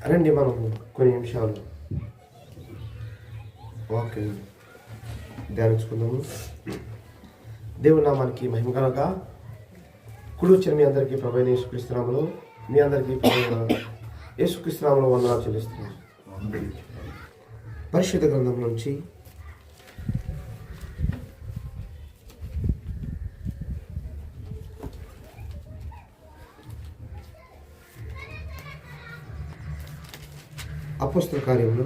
రండి మనం కొన్ని నిమిషాలు వాక్యం ధ్యానించుకుందాము. దేవుని నామానికి మహిమ కలుగుగా. కుడి వచ్చిన మీ అందరికీ ప్రభువైన యేసుక్రీస్తు నామములో మీ అందరికీ ప్రభువైన యేసుక్రీస్తు నామములో వందనాలు చెల్లిస్తున్నాను. పరిశుద్ధ గ్రంథం నుంచి అపోస్తల కార్యములు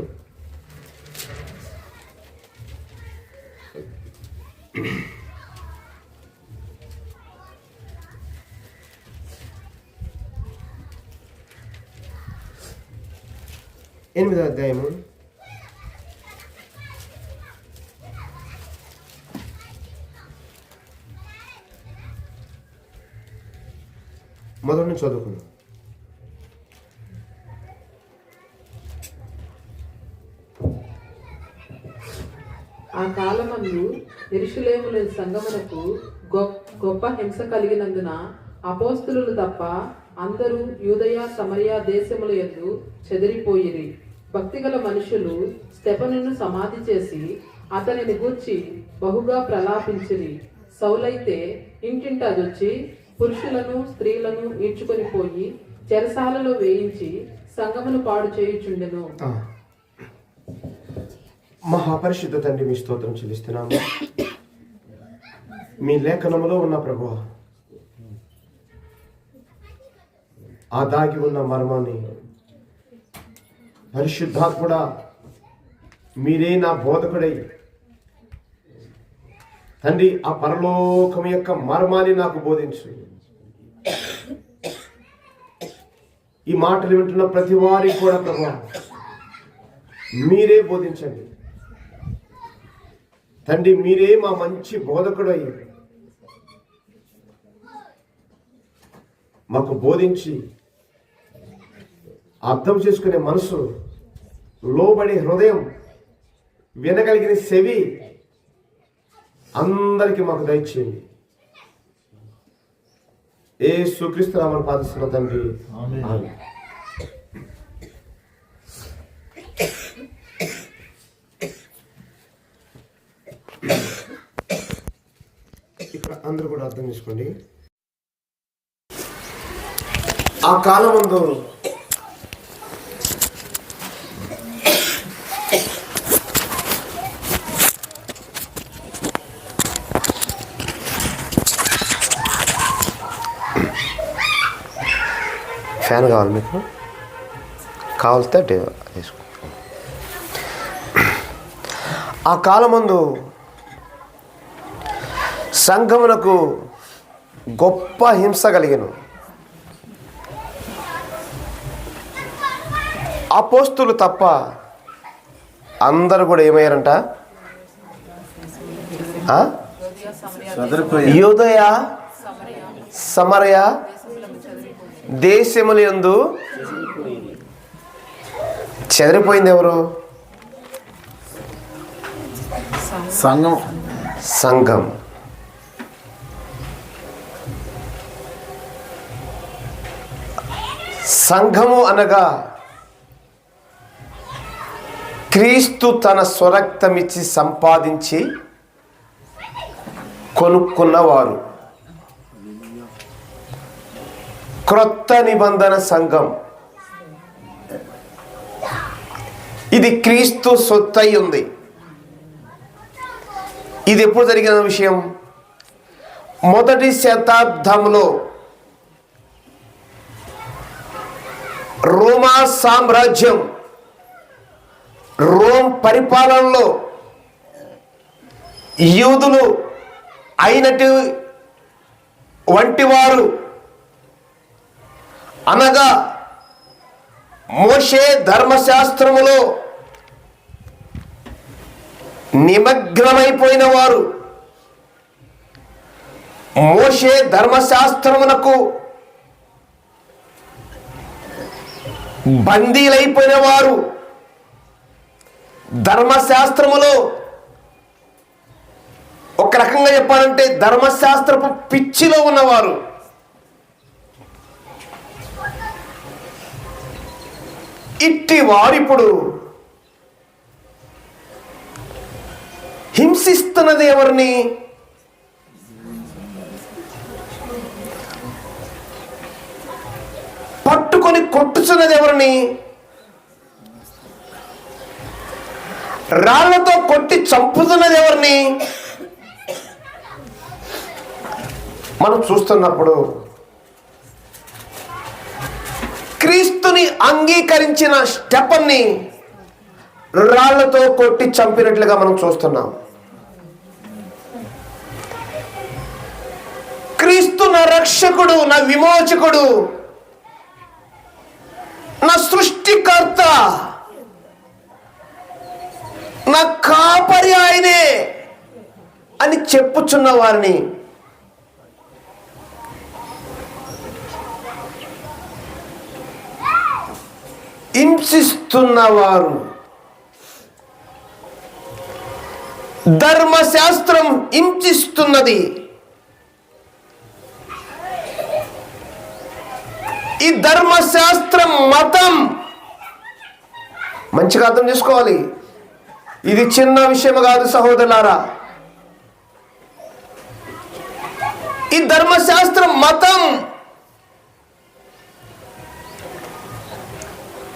8వ అధ్యాయము 1 చదువుకుందాం. ఆ కాలమందు యెరూషలేములోని సంగమునకు గొప్ప హింస కలిగినందున అపోస్తలులు తప్ప అందరూ యూదయ సమరయ దేశముల యందు చెదిరిపోయిరి. భక్తిగల మనుషులు స్టెఫనును సమాధి చేసి అతనిని గూర్చి బహుగా ప్రలాపించిరి. సౌలైతే ఇంటింటదొచ్చి పురుషులను స్త్రీలను ఈడ్చుకొని పోయి చెరసాలలో వేయించి సంగమును పాడు చేయుచుండెను. మహాపరిశుద్ధ తండ్రి, మీ స్తోత్రం చెల్లిస్తున్నాము. మీ లేఖనములో ఉన్న ప్రభువా, ఆ దాగి ఉన్న మర్మాన్ని పరిశుద్ధాత్ముడా మీరే నా బోధకుడై తండ్రి ఆ పరలోకం యొక్క మర్మాన్ని నాకు బోధించు. ఈ మాటలు వింటున్న ప్రతి వారికి కూడా ప్రభువా మీరే బోధించండి తండ్రి. మీరే మా మంచి బోధకుడు అయ్యి మాకు బోధించి అర్థం చేసుకునే మనసు, లోబడే హృదయం, వినగలిగిన చెవి అందరికీ మాకు దయచేయండి. యేసుక్రీస్తు నామమున ప్రార్థిస్తున్న తండ్రి, ఆమేన్. ఇక్కడ అందరూ కూడా అర్థం చేసుకోండి. ఆ కాలం ముందు ఫ్యాన్ కావాలి మీకు? కావాలితే వేసుకో. ఆ కాలం ముందు సంఘమునకు గొప్ప హింస కలిగెను. అపోస్తులు తప్ప అందరూ కూడా ఏమయ్యారంట? యూదయ సమరయ దేశముల యందు చెదిరిపోయింది. ఎవరు? సంఘం. సంఘము అనగా క్రీస్తు తన స్వరక్తమిచ్చి సంపాదించి కొనుక్కున్నవారు. క్రొత్త నిబంధన సంఘం. ఇది క్రీస్తు సొత్తై ఉంది. ఇది ఎప్పుడు జరిగిన విషయం? 1వ శతాబ్దంలో రోమా సామ్రాజ్యం, రోమ్ పరిపాలనలో యూదులు అయినటి వంటి వారు అనగా మోషే ధర్మశాస్త్రములో నిమగ్నమైపోయిన వారు, మోషే ధర్మశాస్త్రమునకు బందీలైపోయిన వారు, ధర్మశాస్త్రములో ఒక రకంగా చెప్పాలంటే ధర్మశాస్త్రపు పిచ్చిలో ఉన్నవారు, ఇట్టి వారిప్పుడు హింసిస్తున్నది ఎవరిని? పట్టుకొని కొట్టుచున్నది ఎవరిని? రాళ్లతో కొట్టి చంపుతున్నది ఎవరిని? మనం చూస్తున్నప్పుడు క్రీస్తుని అంగీకరించిన స్టెఫన్ని రాళ్లతో కొట్టి చంపినట్లుగా మనం చూస్తున్నాం. క్రీస్తు నా రక్షకుడు, నా విమోచకుడు, నా సృష్టికర్త, నా కాపరి ఆయనే అని చెప్పుచున్న వారిని హింసిస్తున్నవారు, ధర్మశాస్త్రం హింసిస్తున్నది. ఈ ధర్మశాస్త్రం మతం మంచిగా అర్థం చేసుకోవాలి. ఇది చిన్న విషయం కాదు సహోదరులారా. ఈ ధర్మశాస్త్రం మతం.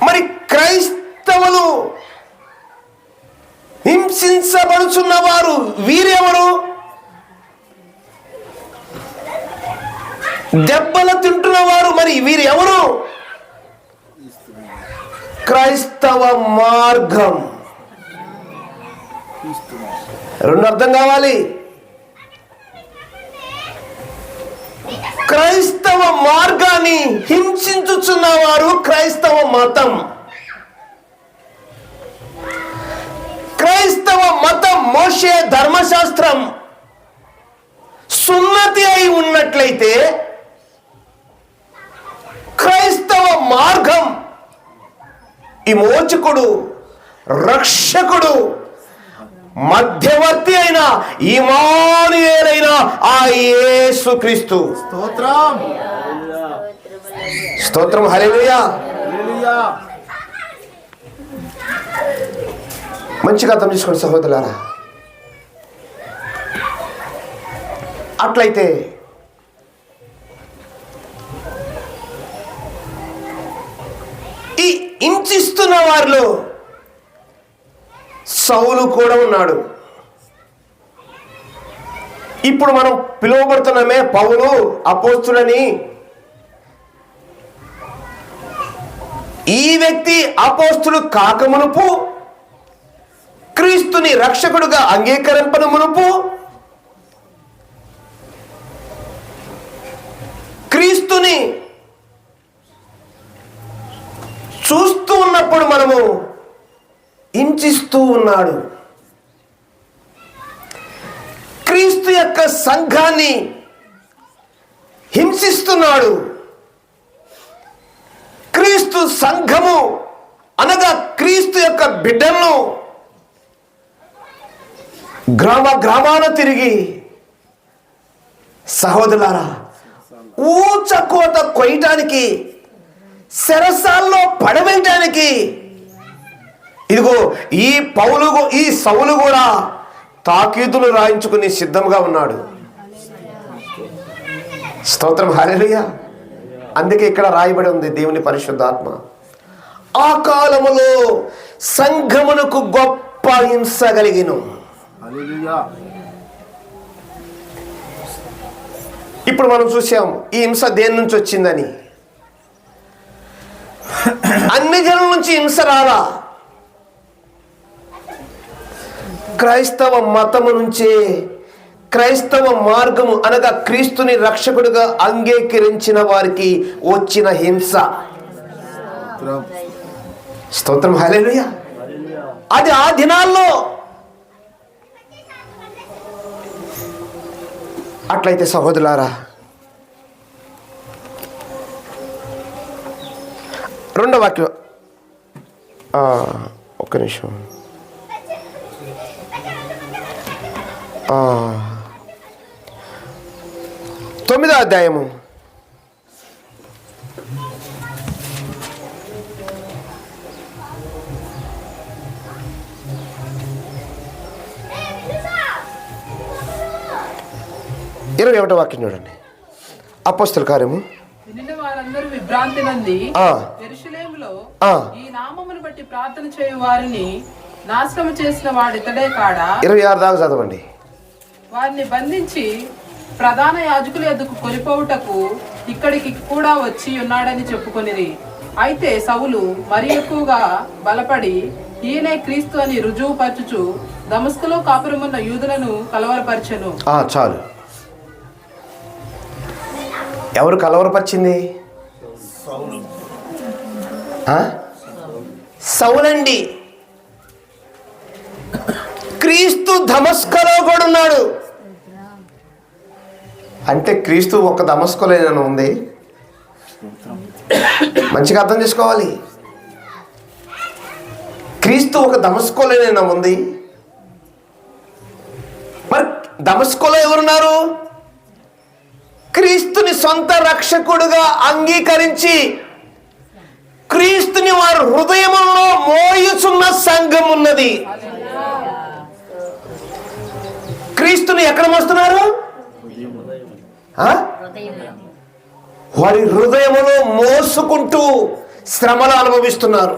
మరి క్రైస్తవులు హింసించబడుచున్నవారు వీరెవరు? దెబ్బలు తింటున్నవారు మరి వీరు ఎవరు? క్రైస్తవ మార్గం. రెండు అర్థం కావాలి. క్రైస్తవ మార్గాన్ని హింసించుచున్నవారు క్రైస్తవ మతం. క్రైస్తవ మతం మోషే ధర్మశాస్త్రం సున్నతి అయి ఉన్నట్లయితే క్రైస్తవ మార్గం విమోచకుడు, రక్షకుడు, మధ్యవర్తి అయిన ఇమ్మానుయేలైన ఆ యేసుక్రీస్తు. స్తోత్రం స్తోత్రం. హల్లెలూయా. మంచిగా అర్థం చేసుకోండి సహోదరులారా. అట్లయితే ఈ హింసిస్తున్న వారిలో సౌలు కూడా ఉన్నాడు. ఇప్పుడు మనం పిలువబడుతున్నామే పౌలు అపోస్తులని. ఈ వ్యక్తి అపోస్తులు కాకమునుపు, క్రీస్తుని రక్షకుడుగా అంగీకరింపను మునుపు, క్రీస్తుని చూస్తూ ఉన్నప్పుడు మనము హింసిస్తూ ఉన్నాడు. క్రీస్తు యొక్క సంఘాన్ని హింసిస్తున్నాడు. క్రీస్తు సంఘము అనగా క్రీస్తు యొక్క బిడ్డలను గ్రామాన తిరిగి సహోదరులారా ఊచకోత కొయ్యటానికి, శరసాల్లో పడవేయటానికి ఇదిగో ఈ సౌలు కూడా తాకీదులు రాయించుకుని సిద్ధంగా ఉన్నాడు. స్తోత్రం. హల్లెలూయా. అందుకే ఇక్కడ రాయబడి ఉంది దేవుని పరిశుద్ధాత్మ ఆ కాలములో సంఘమునకు గొప్ప హింస కలిగిను. ఇప్పుడు మనం చూసాం ఈ హింస దేని నుంచి వచ్చిందని. అన్ని జనుల నుంచి హింస రాలా, క్రైస్తవ మతము నుంచే, క్రైస్తవ మార్గము అనగా క్రీస్తుని రక్షకుడిగా అంగీకరించిన వారికి వచ్చిన హింస. స్తోత్రం. హల్లెలూయా. అది ఆ దినాల్లో. అట్లయితే సహోదరులారా రెండో వాక్యం ఒక్క నిమిషం. 9వ అధ్యాయము 9 21వ వాక్యం చూడండి. అపోస్తల కార్యము. వినిన వారందరూ విభ్రాంతి నంది ఆ, యెరూషలేములో ఆ, ఈ నామమును బట్టి ప్రార్థన చేయు వారిని నాశనం చేసిన వాడితడే కాడా? 26 దాకా చదవండి. వారిని బంధించి ప్రధాన యాజకుల యొద్దకు కొనిపోవుటకు ఇక్కడికి కూడా వచ్చి ఉన్నాడని చెప్పుకొనిరి. అయితే సౌలు మరి ఎక్కువగా బలపడి ఈయనే క్రీస్తు అని రుజువుపరచుచు దమస్కులో కాపురమున్న యూదులను కలవరపరచెను. చాలు. ఎవరు కలవరపరిచింది? సౌలండి. క్రీస్తు దమస్కులో కూడా ఉన్నాడు. అంటే క్రీస్తు ఒక దమస్కులో ఉంది. మంచిగా అర్థం చేసుకోవాలి. క్రీస్తు ఒక దమస్కులో ఉంది. మరి దమస్కులో ఎవరున్నారు? క్రీస్తుని సొంత రక్షకుడుగా అంగీకరించి క్రీస్తుని వారి హృదయములో మోయుచున్న సంఘం ఉన్నది. క్రీస్తుని ఎక్కడ మోస్తున్నారు? వారి హృదయములో మోసుకుంటూ శ్రమలు అనుభవిస్తున్నారు.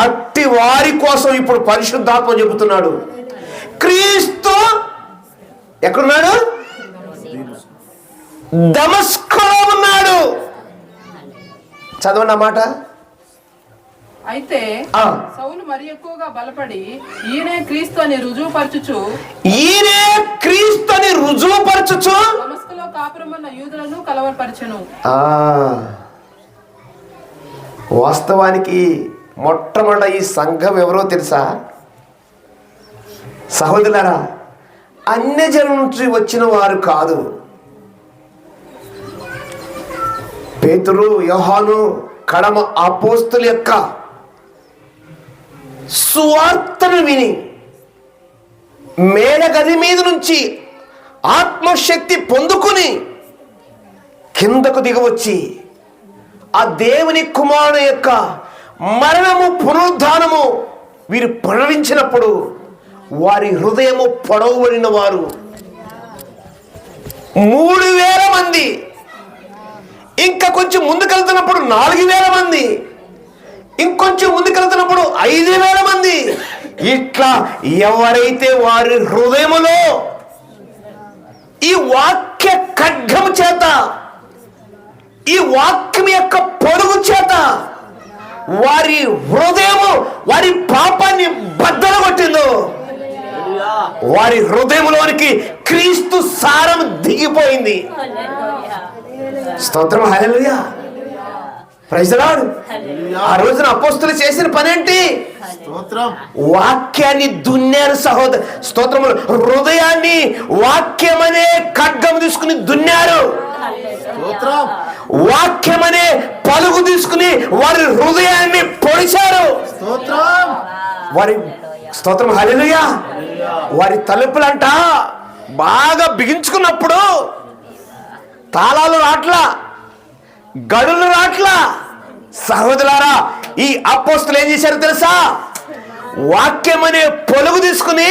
అట్టి వారి కోసం ఇప్పుడు పరిశుద్ధాత్మ చెబుతున్నాడు, క్రీస్తు ఎక్కడున్నాడు? దమస్కులో ఉన్నాడు. చదవండి అన్నమాట. అయితే సౌలు మరి ఎక్కువగా బలపడి ఈయనే క్రీస్తు అని రుజువుపరచుచు దమస్కులో కాపురమున్న యూదులను కలవరపరచెను. వాస్తవానికి మొట్టమొదట ఈ సంఘం ఎవరో తెలుసా సహోదరులారా? అన్యజనుల నుంచి వచ్చిన వారు కాదు. పేతురు, యోహాను, కడమ అపోస్తుల యొక్క సువార్తను విని మేడగది మీద నుంచి ఆత్మశక్తి పొందుకుని కిందకు దిగవచ్చి ఆ దేవుని కుమారుని యొక్క మరణము పునరుద్ధానము వీరు ప్రకటించినప్పుడు వారి హృదయము పొడవబడిన వారు 3000 మంది. ఇంకా కొంచెం ముందుకెళ్తున్నప్పుడు 4000 మంది, ఇంకొంచెం ముందుకెళ్తున్నప్పుడు 5000 మంది. ఇట్లా ఎవరైతే వారి హృదయములో ఈ వాక్య ఖడ్గము చేత, ఈ వాక్యం యొక్క పొడుగు చేత వారి హృదయము వారి పాపాన్ని బద్దలు కొట్టిందో, వారి హృదయంలోనికి క్రీస్తు సారం దిగిపోయింది. స్తోత్రం, హల్లెలూయా, ప్రైజ్ ది లార్డ్. ఆ రోజున అపోస్తలులు చేసిన పని ఏంటి? వాక్యాన్ని దున్నారు సహోదరు. స్తోత్రములు. హృదయాన్ని వాక్యమనే ఖడ్గం తీసుకుని దున్నారు. వాక్యమనే పలుగు తీసుకుని వారి హృదయాన్ని పొడిచారు. వారి స్తోత్రం, హల్లెలూయా. వారి తలుపులంట బాగా బిగించుకున్నప్పుడు తాళాలు రాట్లా, గడులు రాట్లా. సహోదరులారా, ఈ అపోస్తలులు ఏం చేశారు తెలుసా? వాక్యం అనే పొలుగు తీసుకుని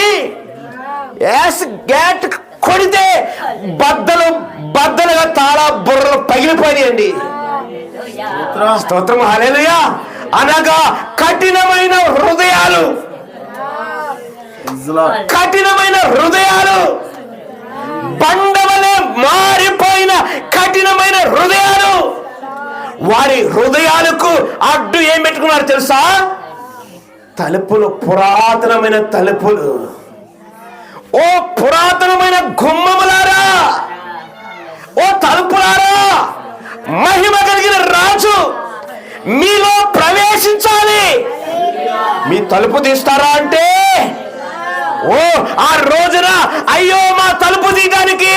గేట్ కొడితే బద్దలుగా తాళా బుర్రలు పగిలిపోయాయండి. స్తోత్రం, హల్లెలూయా. అనగా కఠినమైన హృదయాలు, కఠినమైన హృదయాలు, బండవలే మారిపోయిన కఠినమైన హృదయాలు. వారి హృదయాలకు అడ్డు ఏం పెట్టుకున్నారు తెలుసా? తలుపులు, పురాతనమైన తలుపులు. ఓ పురాతనమైన గుమ్మములారా, ఓ తలుపులారా, మహిమ కలిగిన రాజు మీలో ప్రవేశించాలి. మీ తలుపు తీస్తారా అంటే, ఓ ఆ రోజున అయ్యో మా తలుపు తీయడానికి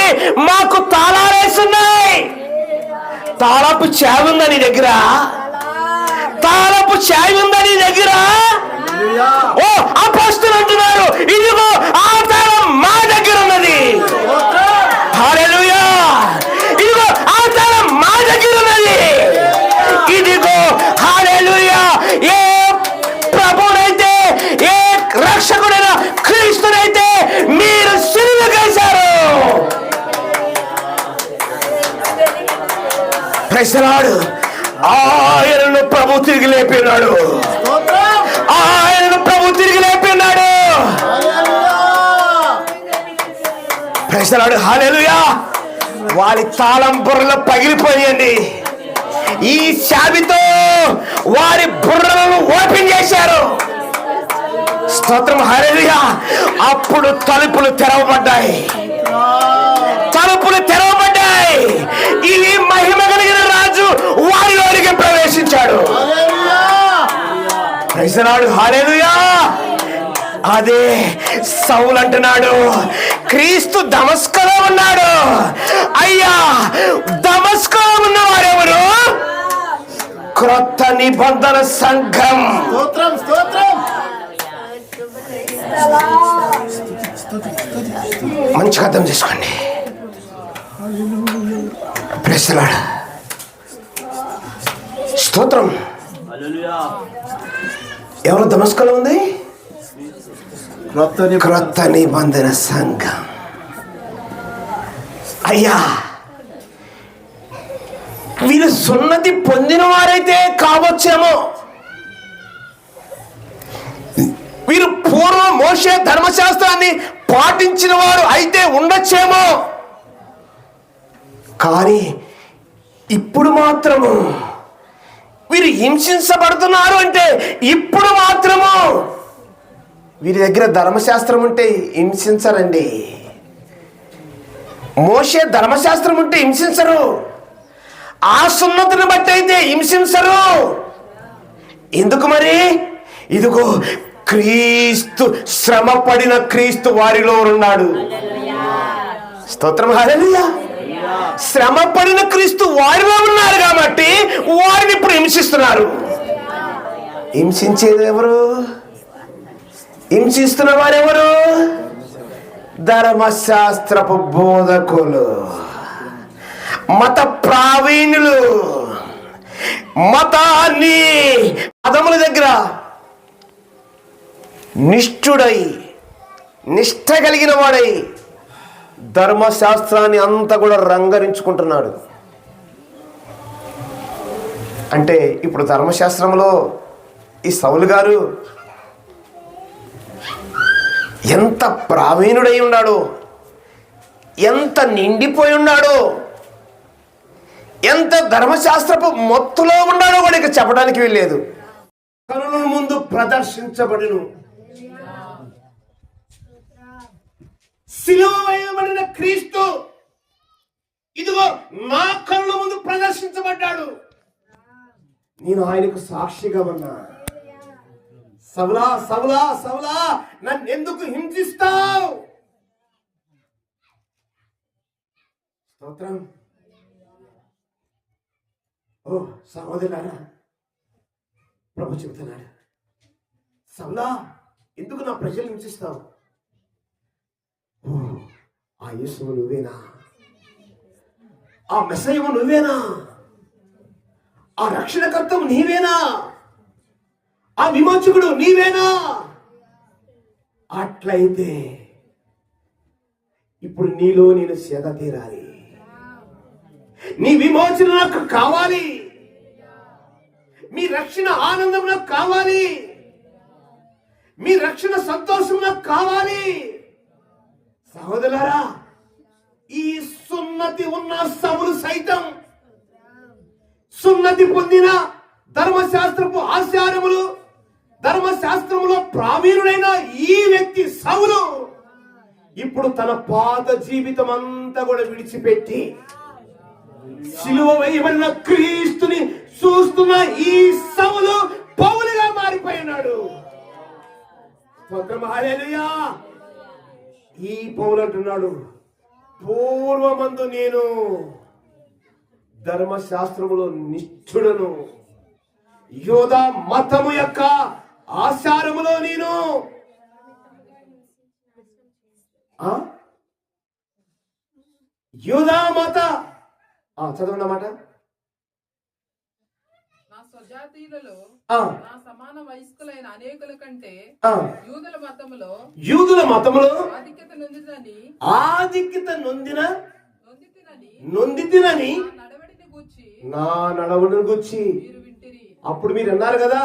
మాకు తాళాలేస్తున్నాయి. తాళపు చావి ఉందా నీ దగ్గర? తాళపు చావి ఉందా నీ దగ్గర? ఓ అపోస్తలులు అంటున్నారు, ఇదిగో ఆ తాళం మా దగ్గర ఉన్నది. హల్లెలూయా. ఇదిగో ఆ తాళం మా దగ్గర ఉన్నది. ఇదిగో హల్లెలూయా. ఏ ప్రభువునైతే, ఏ రక్షకుడైన క్రీస్తునైతే మీరు సిలువకేశారు. ప్రశ్నలాడు ఆయనను ప్రభు తిరిగి లేపినాడు. ఆయనను ప్రభు తిరిగి లేపినాడు. ప్రశ్నలాడు. హల్లెలూయా. వారి తాళం బుర్రలు పగిలిపోయండి. ఈ చావితో వారి బుర్రలను ఓపెన్ చేశారు. స్తోత్రం. హల్లెలూయా. అప్పుడు తలుపులు తెరవబడ్డాయి. తలుపులు తెరవబడ్డాయి. ఈ మహిమ కలిగిన రాజు వారిలోనికి ప్రవేశించాడు. Praise the lord. హల్లెలూయా. అదే సౌలు అంటున్నాడు, క్రీస్తు దమస్కులో ఉన్నాడు. అయ్యా, దమస్కులో ఉన్నవారెవరు? క్రొత్త నిబంధన సంఘం. మంచిగా అర్థం చేసుకోండి. Praise the lord. స్తోత్రం. ఎవరు దమస్కులో ఉంది? క్రొత్త నిబంధన సంఘం. అయ్యా, వీరు సున్నతి పొందిన వారైతే కావచ్చేమో, వీరు పూర్వం మోషే ధర్మశాస్త్రాన్ని పాటించిన వారు అయితే ఉండొచ్చేమో, కానీ ఇప్పుడు మాత్రము వీరు హింసించబడుతున్నారు అంటే ఇప్పుడు మాత్రము వీరి దగ్గర ధర్మశాస్త్రం ఉంటే హింసించరండి. మోషే ధర్మశాస్త్రం ఉంటే హింసించరు. ఆ సున్నతిని బట్టి అయితే హింసించరు. ఎందుకు మరి? ఇదిగో క్రీస్తు, శ్రమ పడిన క్రీస్తు వారిలో ఉన్నాడు. స్తోత్రం. హల్లెలూయా. శ్రమ పడిన క్రీస్తు వారిలో ఉన్నారు కాబట్టి వారిని ఇప్పుడు హింసిస్తున్నారు. హింసించేది ఎవరు? హింసిస్తున్న వారెవరు? ధర్మశాస్త్రపు బోధకులు, మత ప్రావీణులు. మతాన్ని పదముల దగ్గర నిష్ఠుడై, నిష్ఠ కలిగిన వాడై ధర్మశాస్త్రాన్ని అంతా కూడా రంగరించుకుంటున్నాడు. అంటే ఇప్పుడు ధర్మశాస్త్రంలో ఈ సౌలు గారు ఎంత ప్రావీణుడై ఉన్నాడో, ఎంత నిండిపోయి ఉన్నాడో, ఎంత ధర్మశాస్త్రపు మొత్తులో ఉన్నాడో కూడా ఇక చెప్పడానికి వీల్లేదు. కనుల ముందు ప్రదర్శించబడును. సిలువ వేయబడిన క్రీస్తు ఇదిగో నా కనుల ముందు ప్రదర్శించబడ్డాడు. నేను ఆయనకు సాక్షిగా ఉన్నా. సౌలా, సౌలా, సౌలా, నన్ను ఎందుకు హింసిస్తావు? స్తోత్రం. ఓ సహోదరులారా, ప్రభు చెబుతున్నాడు, సౌలా, ఎందుకు నా ప్రజలు హింసిస్తావు? ఓ, ఆ యేసువు నువ్వేనా? ఆ మెస్సయ్యవు నువ్వేనా? ఆ రక్షణకర్తవు నీవేనా? ఆ విమోచకుడు నీవేనా? అట్లయితే ఇప్పుడు నీలో నేను సేద తీరాలి. నీ విమోచన నాకు కావాలి. మీ రక్షణ ఆనందం నాకు కావాలి. మీ రక్షణ సంతోషం నాకు కావాలి. సహోదరులారా, ఈ సున్నతి ఉన్న సౌలు సైతం, సున్నతి పొందిన ధర్మశాస్త్రపు ఆచారములు, ధర్మశాస్త్రములో ప్రావీణుడైన ఈ వ్యక్తి సౌలు ఇప్పుడు తన పాత జీవితం అంతా కూడా విడిచిపెట్టి సిలువ వేయబడిన క్రీస్తుని చూస్తున్న ఈ సౌలు పౌలుగా మారిపోయినాడు. హల్లెలూయా. ఈ పౌలు అంటున్నాడు, పూర్వమందు నేను ధర్మశాస్త్రములో నిష్ఠుడను, యోధా మతము యొక్క ఆచారములో నేను యోధా మత చదవండి మాట. నా స్వజాతీయులలో నా సమాన వయస్కులైన అనేకుల కంటే యూదుల మతములో ఆధిక్యత నొందినని గూర్చి నా నడవడిని గురించి మీరు వింటిరి. అప్పుడు మీరు అన్నారు కదా,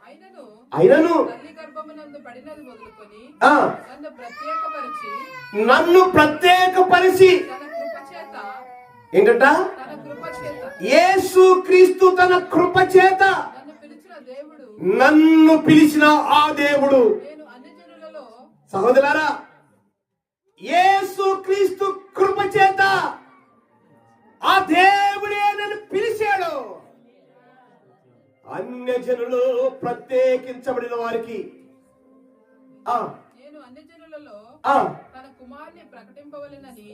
అయినను అయినను తల్లి గర్భమునందు పడినది మొదలుకొని ఆ, నన్ను ప్రత్యేకపరిచి తన కృప చేత తన కృప చేత ఏంటట తన కృప చేత యేసు క్రీస్తు తన కృప చేత నన్ను పిలిచిన దేవుడు, నన్ను పిలిచిన ఆ దేవుడు. నేను అన్ని జనులలో సహోదరులారా, యేసు క్రీస్తు కృప చేత ఆ దేవుడే నన్ను పిలిచాడు. అన్యజనులు ప్రత్యేకించబడిన వారికి నేను అన్ని జనులలో తన కుమారుని ప్రకటింపవలెనని,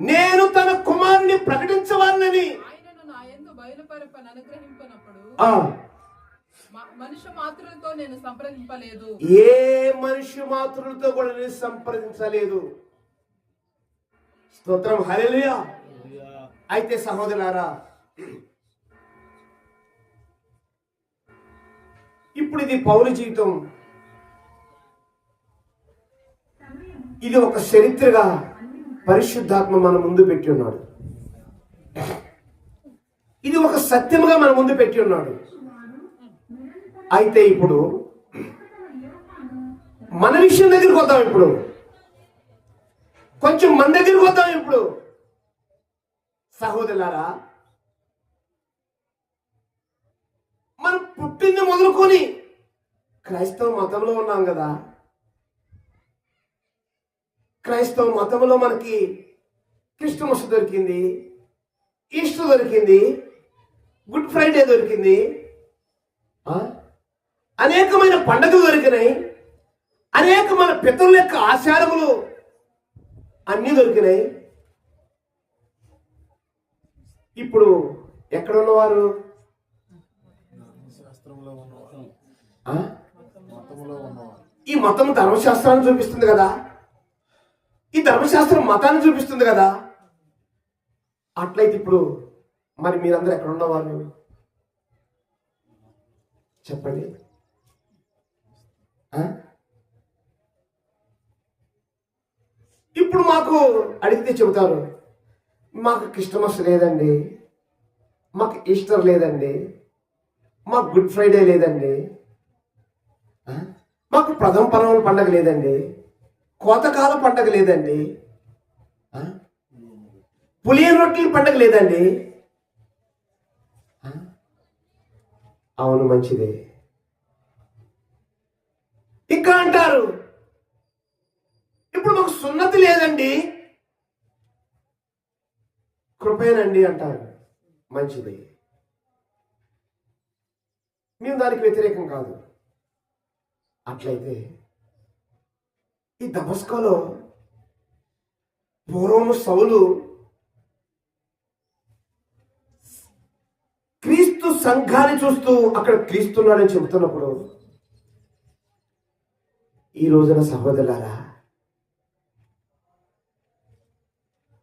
నేను తన కుమారుని ప్రకటించవాలని ఆయనను నా యందు బయలుపరపని అనుగ్రహింపనప్పుడు మనుష్య మాత్రులతో నేను సంప్రదింపలేదు. ఏ మనిషి మాత్రులతో కూడా నేను సంప్రదించలేదు. స్తోత్రం, హల్లెలూయా. అయితే సహోదరులారా, ఇప్పుడు ఇది పౌలు జీవితం. ఇది ఒక చరిత్రగా పరిశుద్ధాత్మ మన ముందు పెట్టి ఉన్నాడు. ఇది ఒక సత్యముగా మన ముందు పెట్టి ఉన్నాడు. అయితే ఇప్పుడు మన విషయం దగ్గరికి వద్దాం. ఇప్పుడు కొంచెం మన దగ్గరికి వద్దాం. ఇప్పుడు సహోదరులారా, మనం పుట్టింది మొదలుకొని క్రైస్తవ మతంలో ఉన్నాం కదా. క్రైస్తవ మతంలో మనకి క్రిస్టమస్ దొరికింది, ఈస్టర్ దొరికింది, గుడ్ ఫ్రైడే దొరికింది, అనేకమైన పండుగలు దొరికినాయి, అనేకమైన పితరుల యొక్క ఆచారములు అన్నీ దొరికినాయి. ఇప్పుడు ఎక్కడ ఉన్నవారు? ఈ మతం ధర్మశాస్త్రాన్ని చూపిస్తుంది కదా. ఈ ధర్మశాస్త్రం మతాన్ని చూపిస్తుంది కదా. అట్లయితే ఇప్పుడు మరి మీరందరూ ఎక్కడ ఉన్నవారు చెప్పండి. ఇప్పుడు మాకు అడిగితే చెబుతారు, మాకు క్రిస్టమస్ లేదండి, మాకు ఈస్టర్ లేదండి, మాకు గుడ్ ఫ్రైడే లేదండి, మాకు ప్రథమ పర్వముల పండగ లేదండి, కోతకాల పండగ లేదండి, పులియన్ రొట్టెల పండగ లేదండి. అవును, మంచిదే. ఇంకా అంటారు, ఇప్పుడు మాకు సున్నతి లేదండి, కృపేనండి అంటారు. మంచిది, మేము దానికి వ్యతిరేకం కాదు. అట్లయితే ఈ దమస్కోలో పూర్వము సౌలు క్రీస్తు సంఘాన్ని చూస్తూ అక్కడ క్రీస్తున్నాడని చెబుతున్నప్పుడు, ఈ రోజున సహోదరులారా,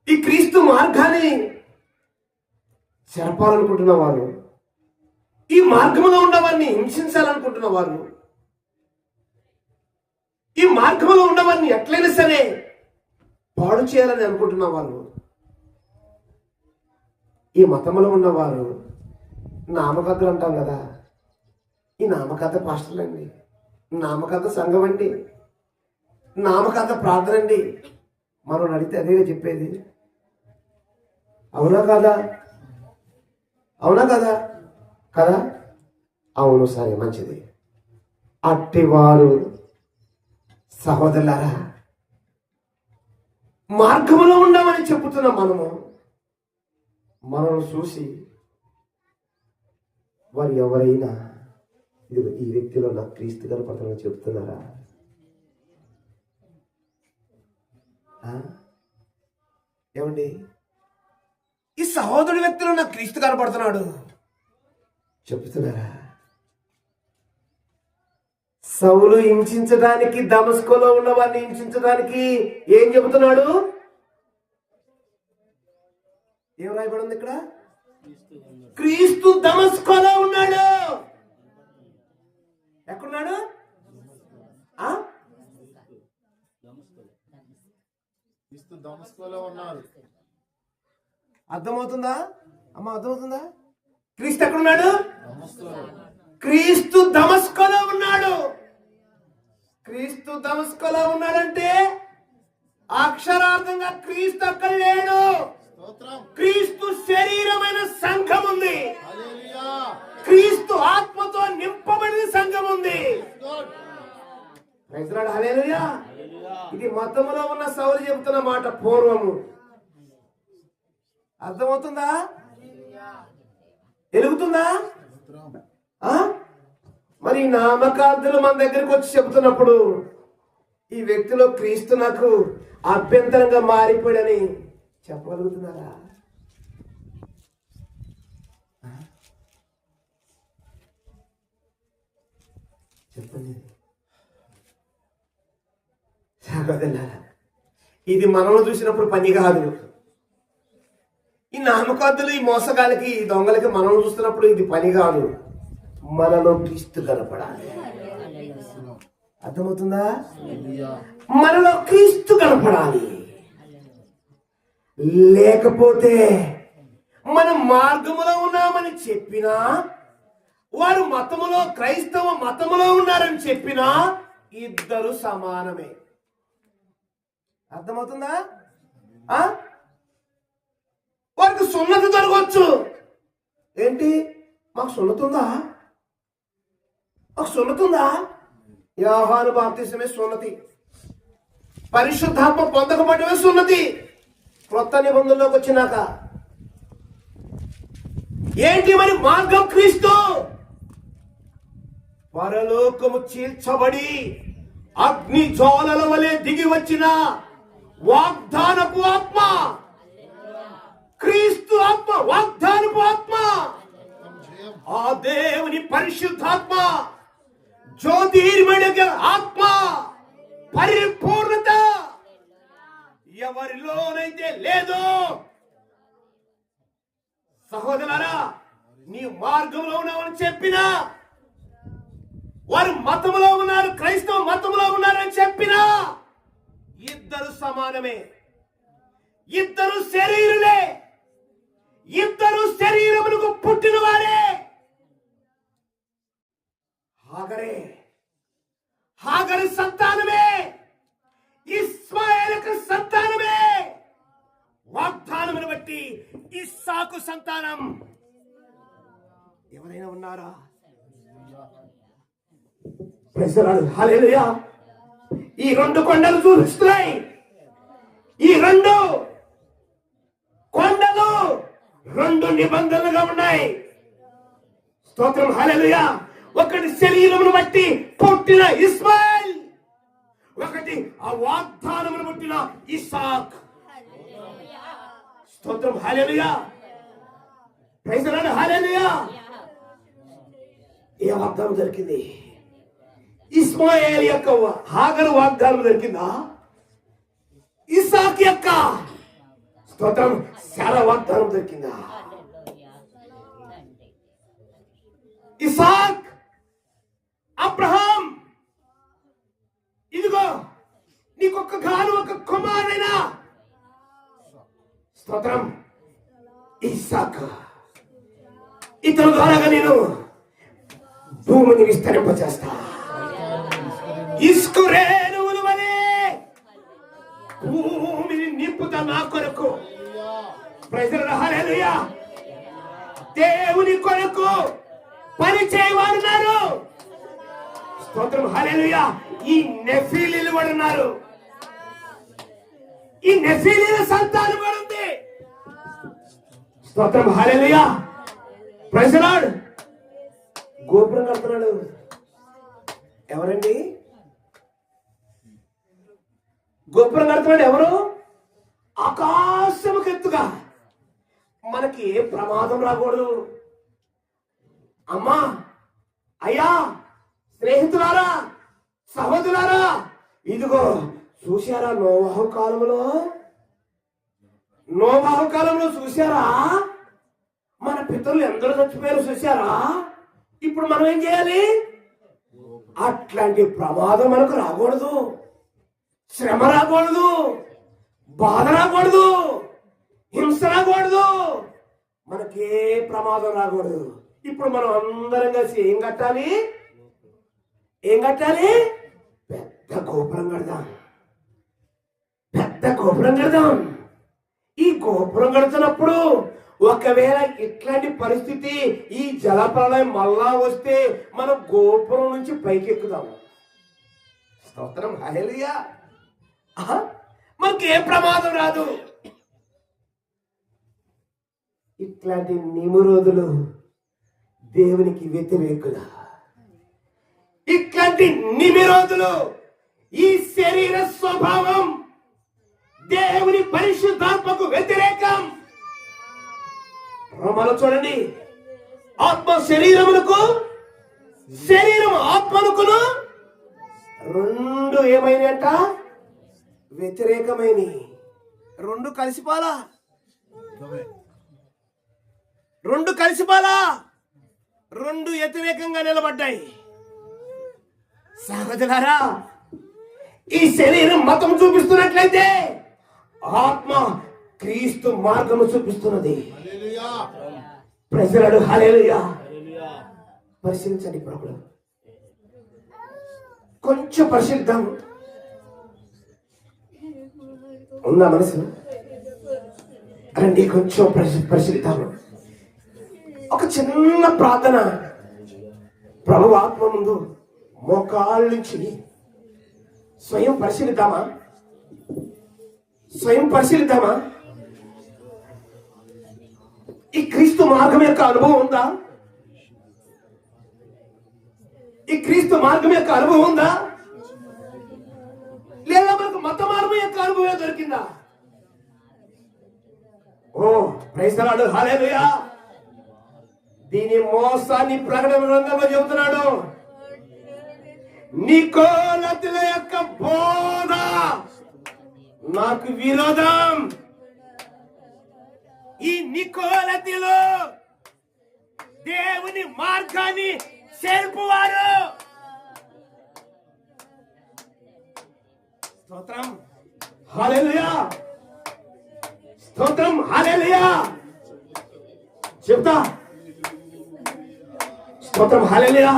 ఈ క్రీస్తు మార్గాన్ని చెరపాలనుకుంటున్న వారు, ఈ మార్గంలో ఉన్నవారిని హింసించాలనుకుంటున్న వారు, ఈ మార్గంలో ఉన్నవారిని ఎట్లయినా సరే పాడు చేయాలని అనుకుంటున్న వారు, ఈ మతంలో ఉన్నవారు నామకథలు అంటాం కదా. ఈ నామకథ పాస్టర్లు అండి, నామకథ సంఘం అండి, నామకథ ప్రార్థన అండి. మనం అడిగితే అదేగా చెప్పేది. అవునా కాదా? అవునా కదా? కదా? అవును, సరే, మంచిది. అట్టివారు సహోదరులారా, మార్గంలో ఉండమని చెబుతున్న మనల్ని చూసి వారు ఎవరైనా ఈ వ్యక్తిలో నా క్రీస్తు కనపడుతుందని చెప్తున్నారా? ఏమండి, ఈ సహోదరుడి వ్యక్తిలో నా క్రీస్తు కనపడుతున్నాడు చెప్తున్నారా? సౌలు హింసించడానికి, దమస్కోలో ఉన్న వారిని హింసించడానికి ఏం చెబుతున్నాడు? ఏం రాయబడి ఉంది ఇక్కడ? క్రీస్తు దమస్కోలో ఉన్నాడు. ఎక్కడున్నాడు? అర్థమవుతుందా? అమ్మ అర్థమవుతుందా? క్రీస్తు ఎక్కడున్నాడు? క్రీస్తు దమస్కులో ఉన్నాడు. క్రీస్తు దమస్కులో ఉన్నాడంటే అక్షరార్థంగా క్రీస్తు అక్కడ లేడు. క్రీస్తు శరీరమైన సంఘం ఉంది. క్రీస్తు ఆత్మతో నింపబడిన సంఘం ఉంది. హల్లెలూయా. ఇది మతములో ఉన్న సౌలు చెబుతున్న మాట. పూర్వము అర్థమవుతుందా? ఎలుగుతుందా? మరి నామకార్థులు మన దగ్గరికి వచ్చి చెబుతున్నప్పుడు ఈ వ్యక్తిలో క్రీస్తు నాకు అభ్యంతరంగా మారిపోయాడని చెప్పగలుగుతున్నారా? చెప్పండి. ఇది మనల్ని చూసినప్పుడు పని కాదు. ఈ నామకార్థులు, ఈ మోసగాళ్ళకి, ఈ దొంగలకి మనల్ని చూస్తున్నప్పుడు ఇది పని కాదు. మనలో క్రీస్తు కనపడాలి. అర్థమవుతుందా? మనలో క్రీస్తు కనపడాలి. లేకపోతే మనం మార్గములో ఉన్నామని చెప్పినా, వారు మతములో, క్రైస్తవ మతములో ఉన్నారని చెప్పినా ఇద్దరు సమానమే. అర్థమవుతుందా? వారికి సున్నతి జరగవచ్చు. ఏంటి? మాకు సున్నతుందా? మాకు సున్నతుందా? యోహాను బాప్తిసమే సున్నతి. పరిశుద్ధాత్మ పొందకపోవడమే సున్నతి. క్రొత్త నిబంధనలోకి వచ్చినాక ఏంటి మరి మార్గం? క్రీస్తు. పరలోకము చీల్చబడి అగ్ని జ్వాలల వలె దిగి వచ్చిన వాగ్దానపు ఆత్మ, క్రీస్తు ఆత్మ, వాగ్దానపు ఆత్మ, ఆ దేవుని పరిశుద్ధాత్మ, జ్యోతిర్మయ ఆత్మ, పరిపూర్ణత ఎవరిలోనైతే లేదో, సహోదరులారా, నీ మార్గంలో ఉన్నామని చెప్పినా, వారు మతములో ఉన్నారు, క్రైస్తవ మతములో ఉన్నారని చెప్పినా ఇద్దరు సమానమే. ఇద్దరు శరీరులే. ఇద్దరు శరీరములకు పుట్టిన వారే. హాగరి సంతానమే, ఇస్మాయేలుకు సంతానమే. వాగ్దానమును బట్టి ఇస్సాకు సంతానం. ఎవరైనా ఉన్నారా? హల్లెలూయా. ఈ రెండు కొండలు చూపిస్తున్నాయి. ఈ రెండు కొండలు రెండు నిబంధనలుగా ఉన్నాయి. స్తోత్రం. హల్లెలూయా. ఒకటి శరీరమును బట్టి పుట్టిన ఇస్మాయిల్, ఒకటి ఆ వాగ్దానమును పుట్టిన ఇస్సాక్. స్తోత్రం. హల్లెలూయా. Praise the lord. హల్లెలూయా. ఏ వాగ్దానం దొరికింది? ఇస్మాయిల్ యొక్క హాగరు వాగ్దానం దొరికిందా? ఇస్సాక్ యొక్క స్తోత్రం శారా వాగ్దానం దొరికిందా? ఇస్సాక్, అబ్రహాం, ఇదిగో నీకొక్క గాను ఒక కుమారుడైనా, స్తోత్రం, ఇస్సాక్. ఇతని ద్వారాగా నేను భూమిని విస్తరింపచేస్తా. ఇసుక రేణువుల వలె భూమిని నింపుతా నా కొరకు. ప్రజలు హల్లెలూయా. దేవుని కొరకు పని చేయవారున్నారు. స్తోత్రం. హల్లెలూయా. ఈ నెఫీలీలు కూడా ఉన్నారు. ఈ నెఫీలీల సంతానం కూడా ఉంది. స్తోత్రం. హల్లెలూయా. Praise the lord. గోపురం కడుతున్నాడు ఎవరండి? గోపురం కడుతున్నాడు ఎవరు? ఆకాశముకు ఎత్తుగా. మనకి ఏ ప్రమాదం రాకూడదు. అమ్మా, అయ్యా, స్నేహితులారా, సహోదరులారా, ఇదిగో చూశారా నోవాహు కాలంలో చూశారా మన పితరులు ఎందరో చచ్చిపోయారు చూశారా? ఇప్పుడు మనం ఏం చేయాలి? అట్లాంటి ప్రమాదం మనకు రాకూడదు. శ్రమ రాకూడదు, బాధ రాకూడదు, హింస రాకూడదు. మనకే ప్రమాదం రాకూడదు. ఇప్పుడు మనం అందరం కలిసి ఏం కట్టాలి? పెద్ద గోపురం కడదాం. ఈ గోపురం కడుతున్నప్పుడు ఒకవేళ ఇట్లాంటి పరిస్థితి, ఈ జలప్రలయం మళ్ళా వస్తే మనం గోపురం నుంచి పైకెక్కుదాం. స్తోత్రం, హల్లెలూయా. మనకి ఏ ప్రమాదం రాదు. ఇట్లాంటి నిమురోధులు దేవునికి వ్యతిరేకులు. ఇట్లాంటి నిమిరోధులు, ఈ శరీర స్వభావం దేవుని పరిశుద్ధాత్మకు వ్యతిరేకం. రోమాలో చూడండి, ఆత్మ శరీరమునకు, శరీరం ఆత్మనుకును రెండు ఏమైనాయంట? వ్యతిరేకమైన. రెండు కలిసిపోలా, రెండు వ్యతిరేకంగా నిలబడ్డాయి. సహోదరులారా, ఈ శరీరం మతం చూపిస్తున్నట్లయితే ఆత్మ క్రీస్తు మార్గము చూపిస్తున్నది. ప్రజలాడు హల్లెలూయా. పరిశీలించండి ప్రభువు, కొంచెం పరిశీలిద్దాం. ఉందా మనసు? రండి కొంచెం పరిశీలిద్దాము. ఒక చిన్న ప్రార్థన. ప్రభు ఆత్మ ముందు మోకాళ్ళ నుంచి స్వయం పరిశీలిద్దామా? ఈ క్రీస్తు మార్గం యొక్క అనుభవం ఉందా? లేదా మనకు మత మార్గం యొక్క అనుభవం దొరికిందా? ఓ ప్రైజ్ ది లార్డ్, హల్లెలూయా. దీని మోసాన్ని ప్రకటన గ్రంథంలో చెబుతున్నాడు. నికోలతుల యొక్క బోధ నాకు విరోధం. ఈ నికోలతులు దేవుని మార్గాన్ని చేర్పువారు. స్తోత్రం, హల్లెలూయా. చెప్తా, స్తోత్రం, హల్లెలూయా.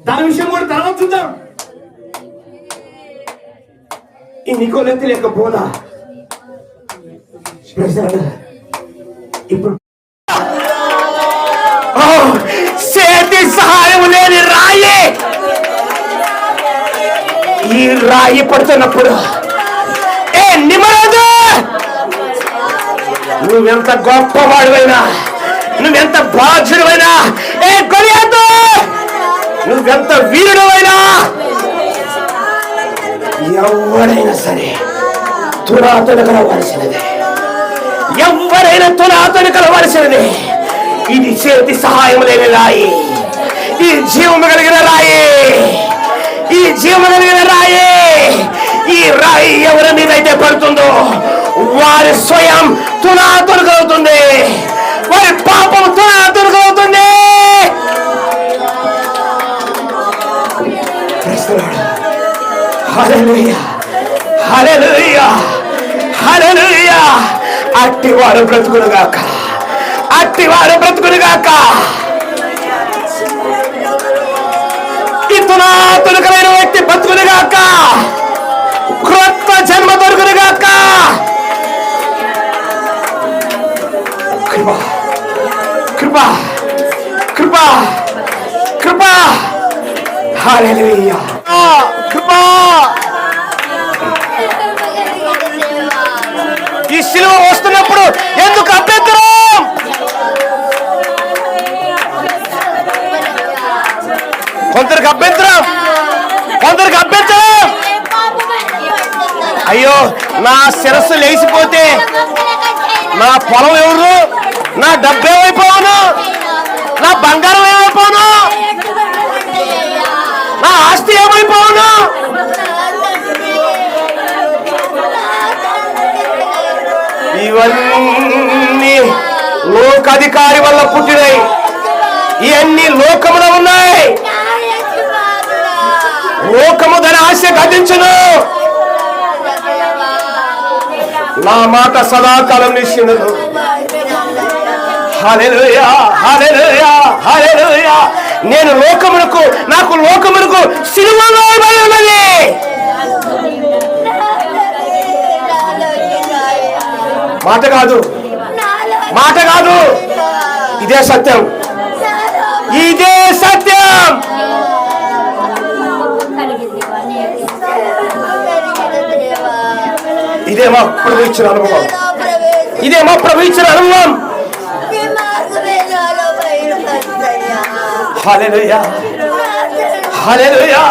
దాని విషయం కూడా తర్వాత చూద్దాం. ఈ నికోలతుల యొక్క బోధ ఇప్పుడు చేతి సహాయం లేని రాయి. ఈ రాయి పడుతున్నప్పుడు, ఏ నిమరోధు, నువ్వెంత గొప్పవాడువైనా, నువ్వెంత బాధ్యుడైనా, ఏ గొలియాతు నువ్వెంత వీరుడైనా, ఎవరైనా సరే తురాతుడు కలవలసినదే. ఇది చేతి సహాయం లేని రాయి. ఈ జీవము కలిగిన రాయి. ఈ రాయి ఎవరి మీద అయితే పడుతుందో వారి స్వయం తునాతునకవుతుంది. వారి పాపం తునాతునకవుతుంది. హల్లెలూయా, హల్లెలూయా, హల్లెలూయా. అట్టివారు బ్రతుకునుగాక. ఈ తునాతునకమైన వ్యక్తి బ్రతుకునుగాక. క్రొత్త జన్మ దొరుకునుగాక. కృప. హల్లెలూయా. కృపా. ఈ శిలువ వస్తున్నప్పుడు ఎందుకు అభ్యంతరం? కొందరికి అభ్యంతరం. అయ్యో, నా శిరస్సు లేచిపోతే నా పొలం ఎవరు? నా డబ్బు ఏమైపోను? నా బంగారం ఏమైపోను? నా ఆస్తి ఏమైపోను? ఇవన్నీ లోకాధికారి వల్ల పుట్టినాయి. ఇవన్నీ లోకములో ఉన్నాయి. లోకము దాని ఆశ గతించును. నా మాట సదాకాలం నిశ్చిందను. హల్లెలూయా, హల్లెలూయా, హల్లెలూయా. నేను నాకు లోకమునకు సిలువలో ఉన్నది. మాట కాదు, ఇదే సత్యం, ఇదే సత్యం. ఇదే మా ప్రభు ఇచ్చిన అనుభవం, ఇదే మా ప్రభు ఇచ్చిన అనుభవం. హల్లెలూయా, హల్లెలూయా.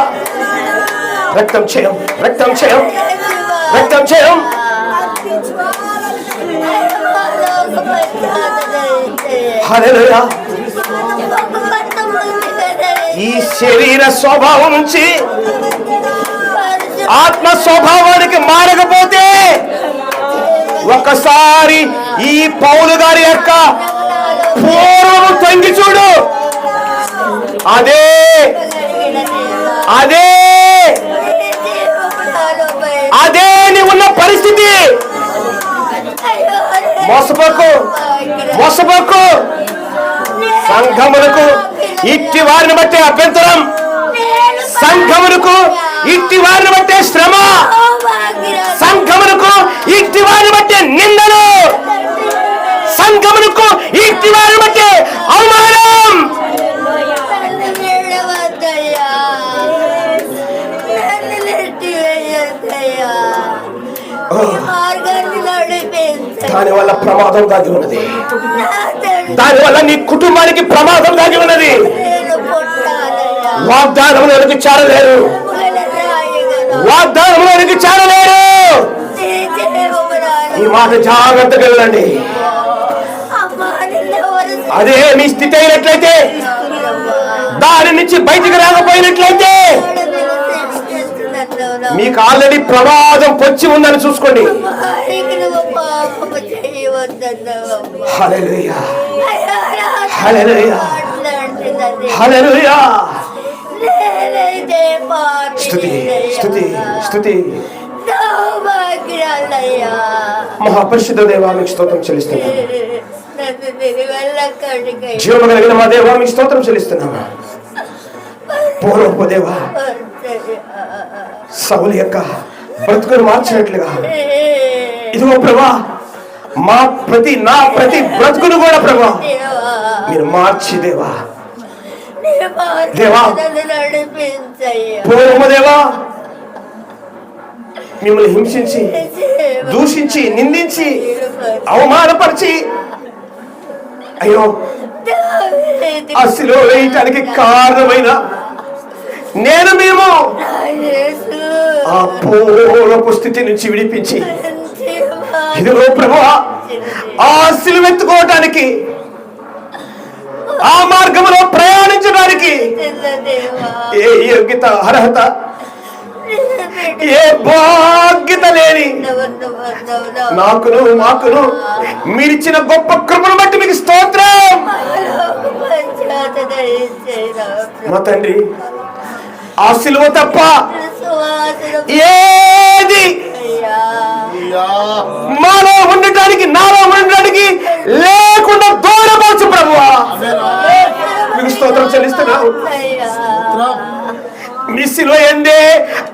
రక్తం చేయం, రక్తం చేయం, రక్తం చేయం. హల్లెలూయా. ఈ శరీర స్వభావం నుంచి ఆత్మ స్వభావానికి మారకపోతే ఒకసారి ఈ పౌలు గారి యొక్క పూర్వము తొంగి చూడు. అదే అదే అదే నీ ఉన్న పరిస్థితి. మోసపోకు. సంఘములకు ఇట్టి వారిని బట్టే అభ్యంతరం, సంఘములకు ఇట్టి వారిని బట్టే శ్రమ, సంఘములకు ఇట్టి వారిని బట్టే నిందలు, సంఘములకు ఇట్టి వారిని బట్టే అవమానం. దానివల్ల ప్రమాదం దాగి ఉన్నది, దానివల్ల నీ కుటుంబానికి ప్రమాదం దాగి ఉన్నది. వాగ్దానంలోనికి చేరలేరు, వాగ్దానంలోనికి చేరలేరు. ఈ మాట జాగ్రత్తగా వెళ్ళండి. అదే మీ స్థితి అయినట్లయితే, దాని నుంచి బయటికి రాకపోయినట్లయితే మీకు ఆల్రెడీ ప్రమాదం పొంచి ఉందని చూసుకోండి. హల్లెలూయా, హల్లెలూయా, హల్లెలూయా. స్తుతి, స్తుతి, స్తుతి. మహాపరిశుద్ధ దేవా మీకు స్తోత్రం చెల్లిస్తున్నాను. జీవము కలిగిన మా దేవా మీకు స్తోత్రం చెల్లిస్తున్నాను. పూర్వపు దేవా సౌలు యొక్క బ్రతుకును మార్చినట్లుగా ఇదిగో ప్రభా నా ప్రతి బ్రతుకును కూడా ప్రభా మీరు మార్చి దేవా పూర్వము దేవా మిమ్మల్ని హింసించి, దూషించి, నిందించి, అవమానపరిచి అయ్యో ఆ శిలువ వేయటానికి కారణమైన మేము ఆ పూర్వపు స్థితి నుంచి విడిపించి ఇదిగో ప్రభువా ఆ సిలువెత్తుకోవటానికి, ఆ మార్గంలో ప్రయాణించడానికి ఏ యోగ్యత, అర్హత, ఏ బాధ్యత లేని మాకును మీరిచ్చిన గొప్ప కృపను బట్టి మీకు స్తోత్రం. మా తండ్రి ఆ సిలువ తప్ప ఏది మాలో ఉండటానికి, నాలో ఉండటానికి లేకుండా దూరపరచు ప్రభువా. మీకు స్తోత్రం చెల్లిస్తున్నావు. మీ సిలువ ఎందే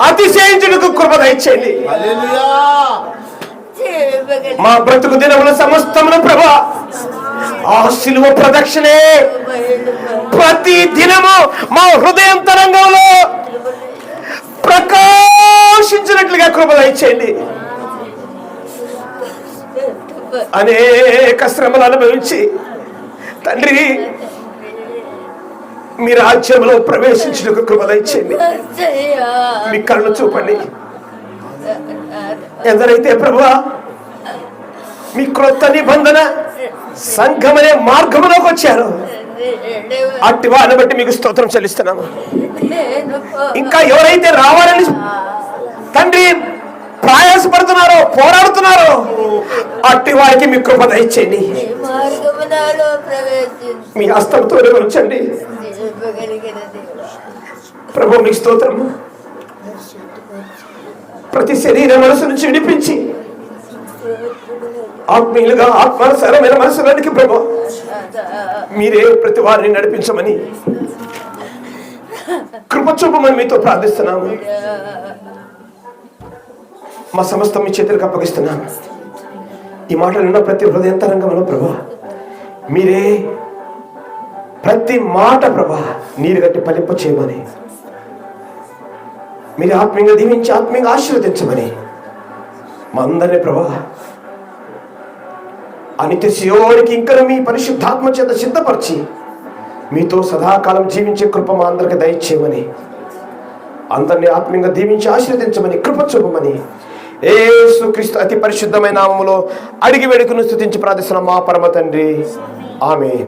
అతిశయించుటకు కృప దయచేయండి. మా బ్రతుకు దినముల సమస్తమును ప్రభా ఆ సిలువ ప్రదక్షిణే ప్రతి దినము మా హృదయం తరంగంలో ప్రకాశించినట్లుగా కృప దయచేయండి. అనేక శ్రమలు అనుభవించి తండ్రి మీ రాజ్యంలో ప్రవేశించినకు కృప దయచేయండి. మీ కళ్ళు చూపండి. ఎందరైతే ప్రభువా మీ క్రొత్త నిబంధన సంఘమనే మార్గంలోకి వచ్చారు, అట్టి వారిని బట్టి మీకు స్తోత్రం చెల్లిస్తున్నాము. ఇంకా ఎవరైతే రావాలని తండ్రి ప్రయాసపడుతున్నారో, పోరాడుతున్నారో అట్టి వారికి మీ కృప దయచేయండి. మీ హస్తంతో ఉంచండి ప్రభు. మీకు స్తోత్రము. ప్రతి శరీర మనసు నుంచి విడిపించి ఆత్మీయులుగా ఆత్మానుసారమైన మనసులోనికి ప్రభు మీరే ప్రతి వారిని నడిపించమని కృప చూపమని మీతో ప్రార్థిస్తున్నాము. మా సమస్తం మీ చేతులకు అప్పగిస్తున్నాము. ఈ మాటలు ఉన్న ప్రతి హృదయంతరంగంలో ప్రభా మీరే ప్రతి మాట ప్రభా నీరు గట్టి ఫలింప చేయమని, మీరు ఆత్మీయంగా దీవించి ఆత్మీయంగా ఆశీర్వదించమని మా అందరినీ ప్రభా అనిత్య సియోనికి ఇంకా మీ పరిశుద్ధాత్మ చేత సిద్ధపరిచి మీతో సదాకాలం జీవించే కృప మా అందరికి దయచేయమని, అందరినీ ఆత్మీయంగా దీవించి ఆశీర్వదించమని కృప చూపమని యేసుక్రీస్తు అతి పరిశుద్ధమైన నామములో అడిగి వేడుకను స్తుతించి ప్రార్థిస్తున్నాం మా పరమ తండ్రి. ఆమేన్.